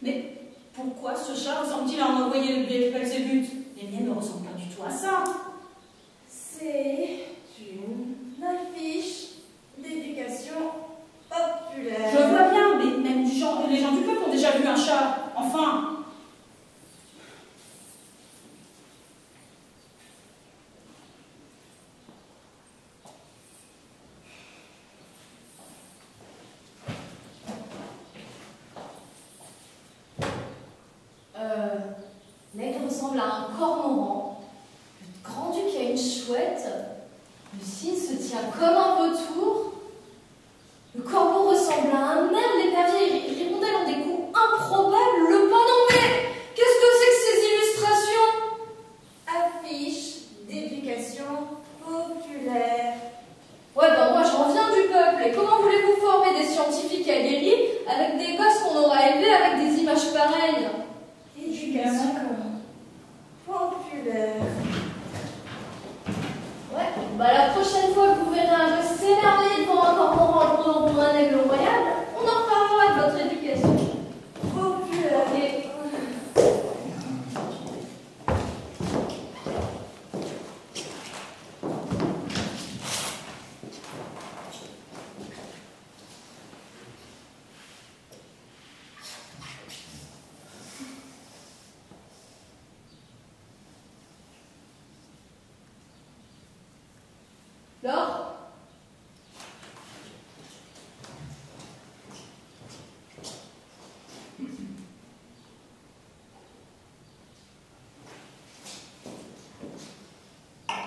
Mais pourquoi ce chat ressemble-t-il à un envoyé de Belzébuth? Les miennes ne ressemblent pas du tout à ça. C'est une affiche d'éducation populaire. Je vois bien, mais même les gens du peuple ont déjà vu un chat. Enfin. L'aigle ressemble à un cormoran. Le grand-duc a une chouette. Le cygne se tient comme un vautour. Le corbeau ressemble à un merle. L'épervier et l'hirondelle ont des coups improbables. Le pendant, mais qu'est-ce que c'est que ces illustrations? Affiche d'éducation populaire. Ouais, ben moi j'en viens du peuple. Et comment voulez-vous former des scientifiques aguerris avec des gosses qu'on aura élevés avec des images pareilles? Éducation populaire. Ouais, bah la prochaine fois que vous verrez un gosse s'émerveiller devant un cormoran le prenant pour un aigle royal, on en reparlera de votre éducation. Populaire. Et... Laure ?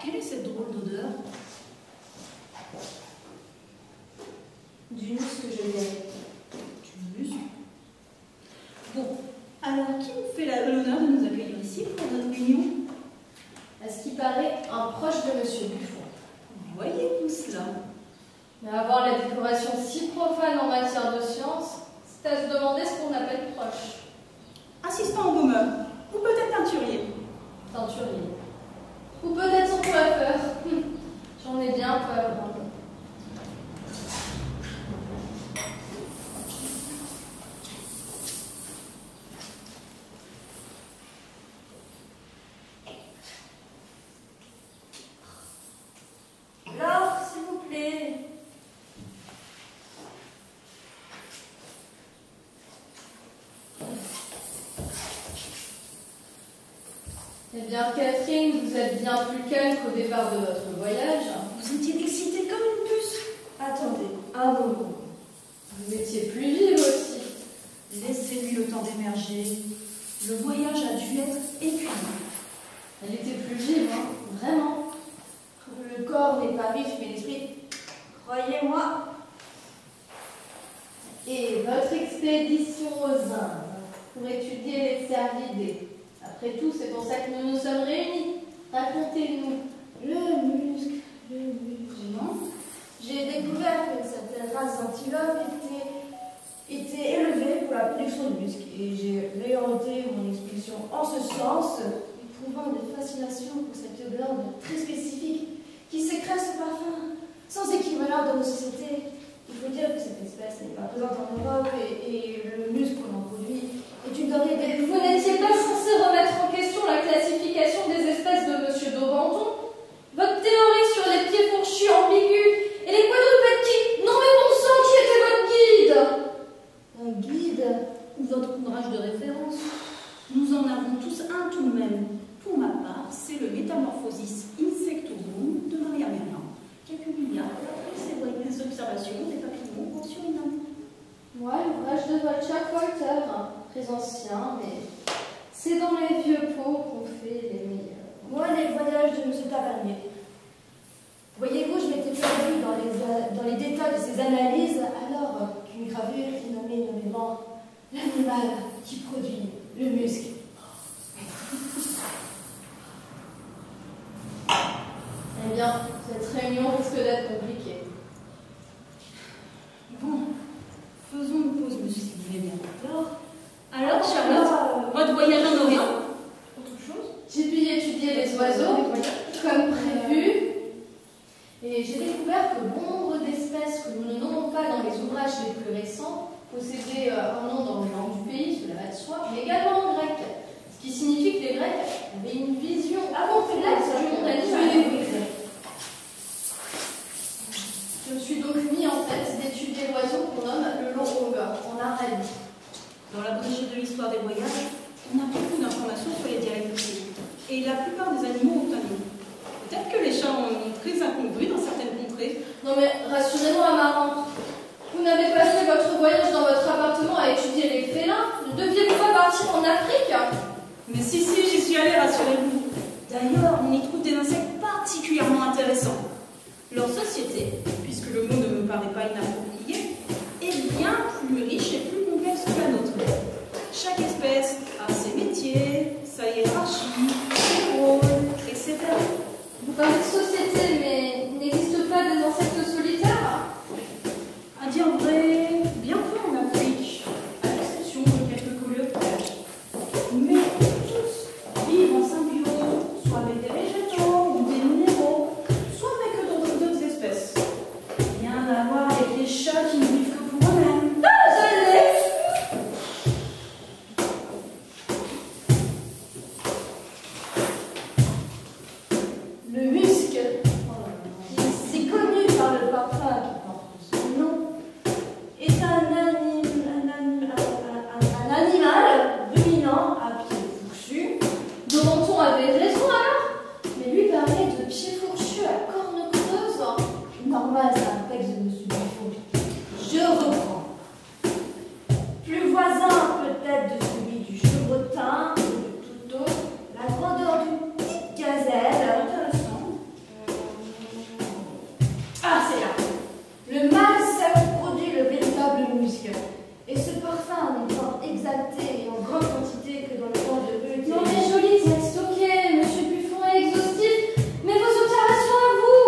Quelle est cette drôle d'odeur? Du musc que je dirais. Du muscle. Bon, alors qui nous fait l'honneur de nous accueillir ici pour notre réunion? À ce qui paraît, un proche de Monsieur Buffon. Voyez-vous cela? Mais avoir la décoration si profane en matière de science, c'est à se demander ce qu'on appelle proche. Assistant au baumeur, ou peut-être teinturier. Teinturier. Ou peut-être son coiffeur. J'en ai bien peur. Laure, s'il vous plaît. Eh bien, Catherine, vous êtes bien plus calme qu'au départ de votre voyage. Vous étiez excitée comme une puce. Attendez, un moment. Vous étiez plus vive aussi. Laissez-lui le temps d'émerger. Le voyage a dû être épuisant. Elle était plus vive, hein, vraiment. Le corps n'est pas vif, mais l'esprit, croyez-moi. Et votre expédition aux Indes pour étudier les cervidés. Après tout, c'est pour ça que nous nous sommes réunis. Racontez-nous. Le muscle. Non. J'ai découvert que certaines races d'antilopes étaient élevées pour la production de muscles. Et j'ai réorienté mon expédition en ce sens, éprouvant des fascinations pour cette glande très spécifique qui sécrète ce parfum sans équivalent dans nos sociétés. Il faut dire que cette espèce n'est pas présente en Europe et le muscle qu'on en produit est une denrée Mais vous n'étiez pas censé remettre en question la classification des espèces de Monsieur Daubenton? Votre théorie sur les pieds fourchus ambigus et les quadrupèdes qui... Non mais bon sang, qui était votre guide? un guide. Votre ouvrage de référence. Nous en avons tous un tout de même. Pour ma part, c'est le Metamorphosis Insectorum de Maria Merlin, qui a publié après ses observations des papillons en Suriname. Moi, l'ouvrage de Voltaire, très ancien, mais c'est dans les vieux pots qu'on fait les meilleurs. Moi, les voyages de M. Tavernier. Voyez-vous, je m'étais perdu dans les détails de ces analyses, alors qu'une gravure qui nommait nommément l'animal qui produit le muscle. Eh bien, cette réunion risque d'être compliquée. Bon, faisons une pause, monsieur, si vous voulez bien. Alors, Charlotte, votre voyage en Orient? Autre chose? J'ai pu y étudier les oiseaux, comme prévu, et j'ai découvert que bon nombre d'espèces que nous ne nommons pas dans les ouvrages les plus récents possédait un nom dans le langue du pays, cela va de soi, mais également en grec. Ce qui signifie que les Grecs avaient une vision complexe du monde animal. Je me suis donc mis en tête d'étudier l'oiseau qu'on nomme le lorong en Arabie. Dans la brèche de l'histoire des voyages, on a beaucoup d'informations sur les dialectes du pays. Et la plupart des animaux ont un nom. Peut-être que les chats ont très incongru dans certaines contrées. Non mais rassurez-moi, Amarante. Vous n'avez pas fait votre voyage dans votre appartement à étudier les félins? Ne deviez-vous pas partir en Afrique? Mais si, j'y suis allée, rassurez-vous. D'ailleurs, on y trouve des insectes particulièrement intéressants. Leur société, puisque le mot ne me paraît pas inapproprié, est bien plus riche et plus complexe que la nôtre. Chaque espèce a ses métiers, sa hiérarchie, ses rôles, etc. Vous parlez de société, mais il n'existe pas des insectes solitaires? À dire vrai, bien peu en Afrique, à l'exception de quelques coléoptères. Mais tous vivent en symbiose, soit avec des végétaux ou des minéraux, soit avec d'autres espèces. Rien à voir avec les chats qui ne vivent que pour eux-mêmes. Le musc, c'est connu par le parfum qui porte son nom, est un animal ruminant à pieds fourchus. Dorenton avait raison alors? Mais lui parlait de pieds fourchus à cornes creuses. Normal, c'est un texte de Monsieur Dufour. Je reprends. Plus voisin peut-être de celui du chevretin ou de tout autre, la grandeur d'une petite gazelle. Intéressant. Ah, c'est là. Le mâle seul produit le véritable musc. Et ce parfum n'étant exalté et en grande quantité que dans le temps de rue. Non mais joli texte, ok, Monsieur Buffon est exhaustif, mais vos observations à vous?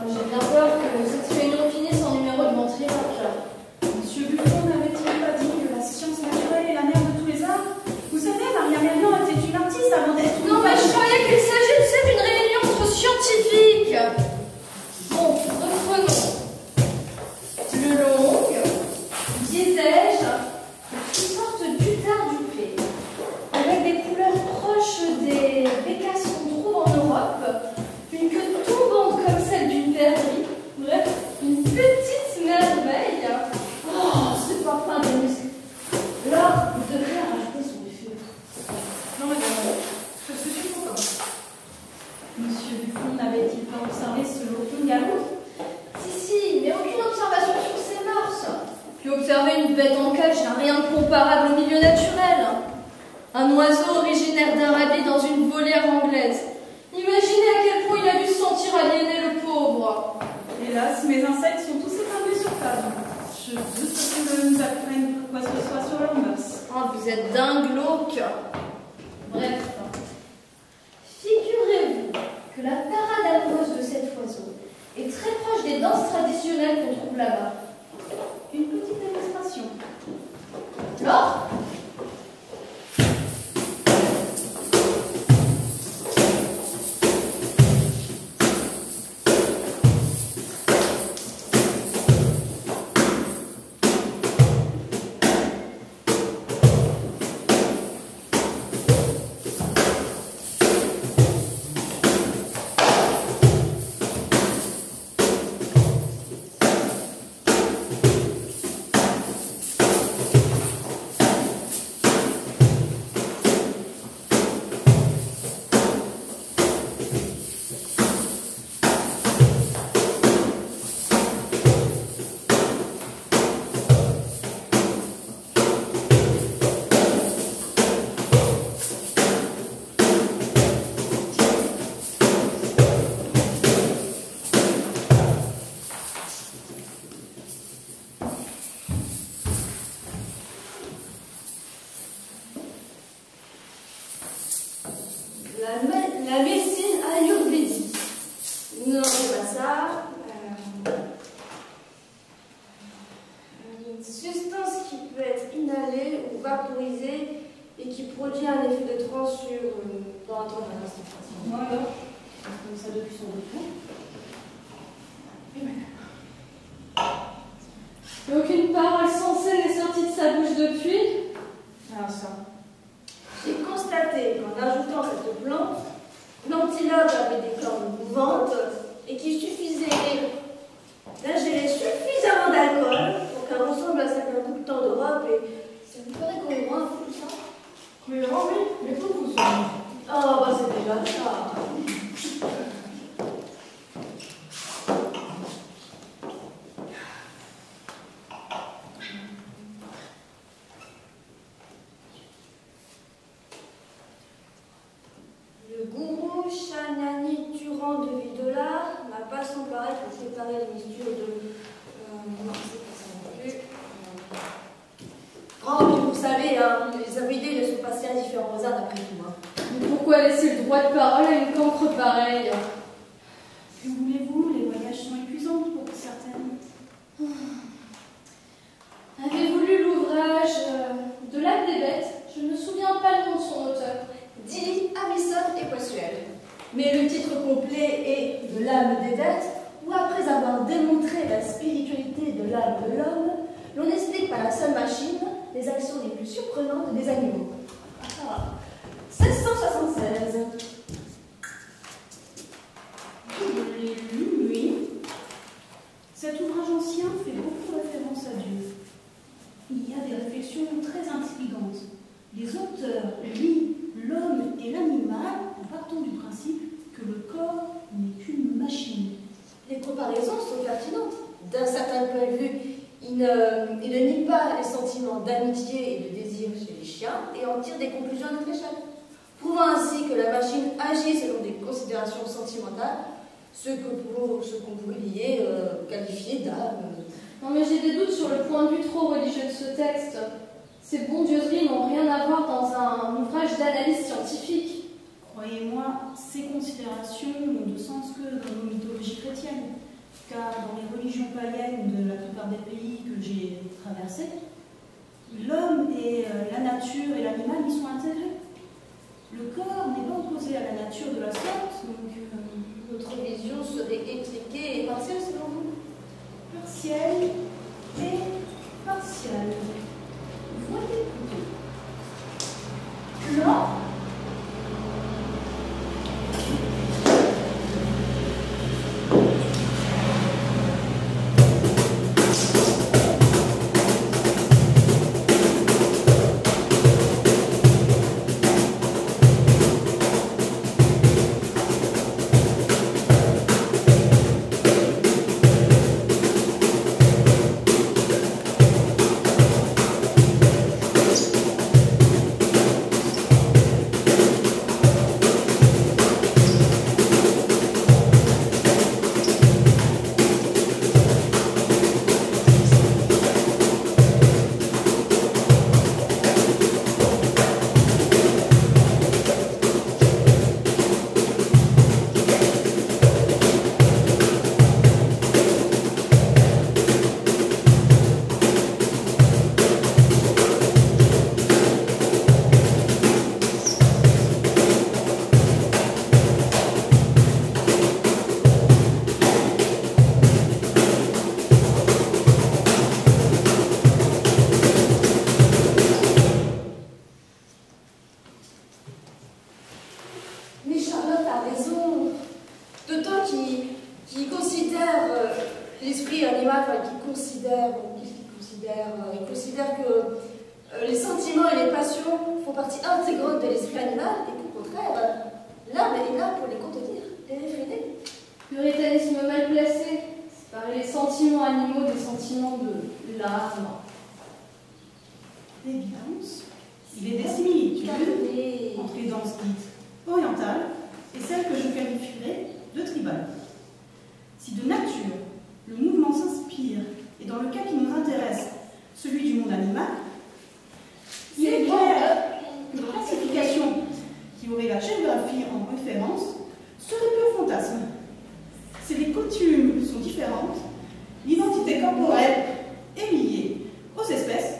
J'ai bien peur que cette réunion finisse en numéro de Montriac. Monsieur Buffon n'avait-il pas dit que la science naturelle est la mère de tous les arts? Vous savez, Maria Merlin était une artiste avant d'être une... Non mais je croyais qu'il s'agissait d'une réunion entre scientifiques. Bon, reprenons. Le long, disais-je, une sorte d'utard du play, avec des couleurs proches des bécasses qu'on trouve en Europe, une queue tombante comme celle d'une perdrix, bref, une petite merveille. Oh, ce parfum de musc. Là, vous devrez rajouter son feu. Non, madame, je suis contente. Monsieur Buffon n'avait-il pas observé ce lotum galop? Si, mais aucune observation sur ses mœurs. Puis observer une bête en cage n'a rien de comparable au milieu naturel. Un oiseau originaire d'Arabie dans une volière anglaise. Imaginez à quel point il a dû se sentir aliéné, le pauvre. Hélas, mes insectes sont tous épinglés sur table. Je doute que ne nous apprennent quoi que ce soit sur leurs mœurs. Ah, vous êtes d'un glauque. Bref, figurez-vous que la parade amoureuse de cet oiseau est très proche des danses traditionnelles qu'on trouve là-bas. Une petite démonstration. Alors, la médecine ayurvédique. Non, c'est pas ça. Une substance qui peut être inhalée ou vaporisée et qui produit un effet de transe dans un temps de concentration. Voilà. Comme ça depuis son retour. Et aucune parole sensée n'est sortie de sa bouche depuis. Alors ça. J'ai constaté qu'en ajoutant cette plante, l'antilope avait des cornes mouvantes et qu'il suffisait d'ingérer suffisamment d'alcool pour qu'elle ressemble à certains bouquetons d'Europe et ça vous paraît cohérent un peu tout ça? Cohérent, oui, mais pour vous ça. Oh, bah c'est déjà ça. Le gourou Chanani Turan de Vidola n'a pas son pareil pour séparer les mixtures de... non, c'est pas ça non plus. Oh, mais vous savez, hein, les invités ne sont pas si indifférents aux arts d'après tout. Hein. Mais pourquoi laisser le droit de parole à une cancre pareille? Que voulez-vous, les voyages sont épuisants pour certaines. Avez-vous lu l'ouvrage de l'âme des bêtes? Je ne me souviens pas le nom de son auteur. Dilly, Harrison et Boswell. Mais le titre complet est De l'âme des bêtes, où après avoir démontré la spiritualité de l'âme de l'homme, l'on explique par la seule machine les actions les plus surprenantes des animaux. Ah, 776. Je l'ai lu, oui. Cet ouvrage ancien fait beaucoup référence à Dieu. Il y a des réflexions très intrigantes. Les auteurs lient l'homme et l'animal en partant du principe que le corps n'est qu'une machine. Les comparaisons sont pertinentes. D'un certain point de vue, il ne nie pas les sentiments d'amitié et de désir chez les chiens et en tire des conclusions à notre échelle, prouvant ainsi que la machine agit selon des considérations sentimentales, ce qu'on pourrait qualifier d'âme. Non mais j'ai des doutes sur le point de vue trop religieux de ce texte. Ces bondieuseries n'ont rien à voir dans un ouvrage d'analyse scientifique. Croyez-moi, ces considérations n'ont de sens que dans nos mythologies chrétiennes, car dans les religions païennes de la plupart des pays que j'ai traversés, l'homme et la nature et l'animal y sont intégrés. Le corps n'est pas opposé à la nature de la sorte, donc Notre vision serait étriquée et partielle selon vous? partiel et partial. Voyez plutôt. Là, Mais Charlotte a raison. D'autant qu'il considère l'esprit animal, enfin, il considère que les sentiments et les passions font partie intégrante de l'esprit animal et qu'au contraire, l'âme est là pour les contenir, les réfréner. Puritanisme mal placé, séparer les sentiments animaux des sentiments de l'âme. l'évidence, il est des similitudes entre les danses dites orientales et celles que je qualifierais de tribales. Si de nature, le mouvement s'inspire, et dans le cas qui nous intéresse, celui du monde animal, il est clair qu'une classification qui aurait la géographie en référence serait peu fantasme. Si les coutumes sont différentes, l'identité corporelle est liée aux espèces,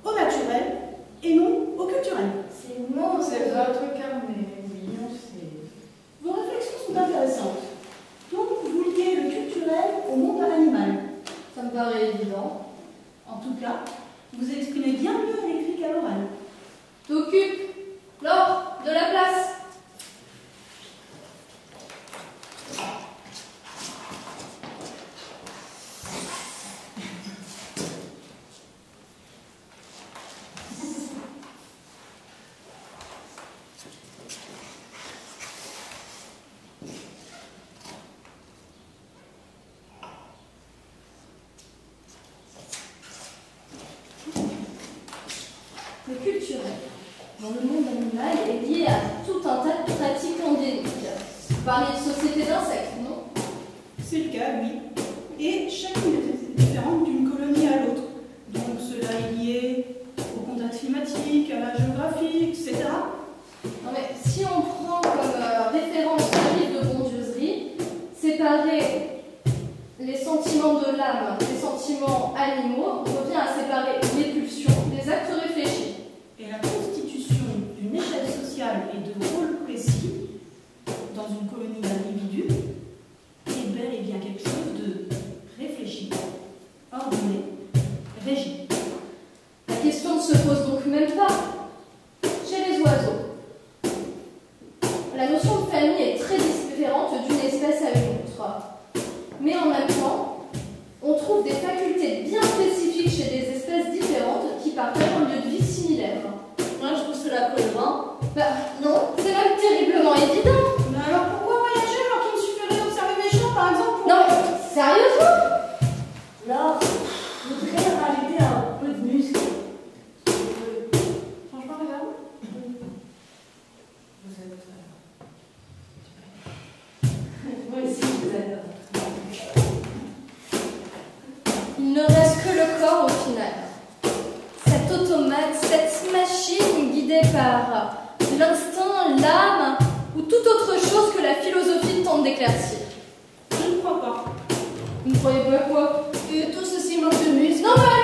au naturel et non au culturel. C'est votre carnet, oui, on sait. Vos réflexions sont intéressantes. Donc, vous liez le culturel au monde séparer les sentiments de l'âme des sentiments animaux, on revient à séparer les pulsions des actes réfléchis. Et la constitution d'une échelle sociale et de rôles précis dans une colonie d'individus est bel et bien quelque chose de réfléchi, ordonné, régi. La question ne se pose donc même pas. Chez les oiseaux, la notion de famille est très différente d'une espèce à une autre. Mais en même temps, on trouve des facultés bien spécifiques chez des espèces différentes qui partagent un lieu de vie similaire. Moi, je trouve cela cohérent. Bah non, c'est même terriblement évident. Mais alors pourquoi voyager alors qu'il me suffirait d'observer mes champs par exemple pour... Non, sérieusement? Là, je voudrais rajouter un peu de muscle. Franchement, regarde. Vous êtes... Moi aussi, je vous adore. Il ne reste que le corps au final. Cet automate, cette machine guidée par l'instinct, l'âme ou toute autre chose que la philosophie tente d'éclaircir. Je ne crois pas. Vous ne croyez pas quoi? Que tout ceci manque de muscle. Non mais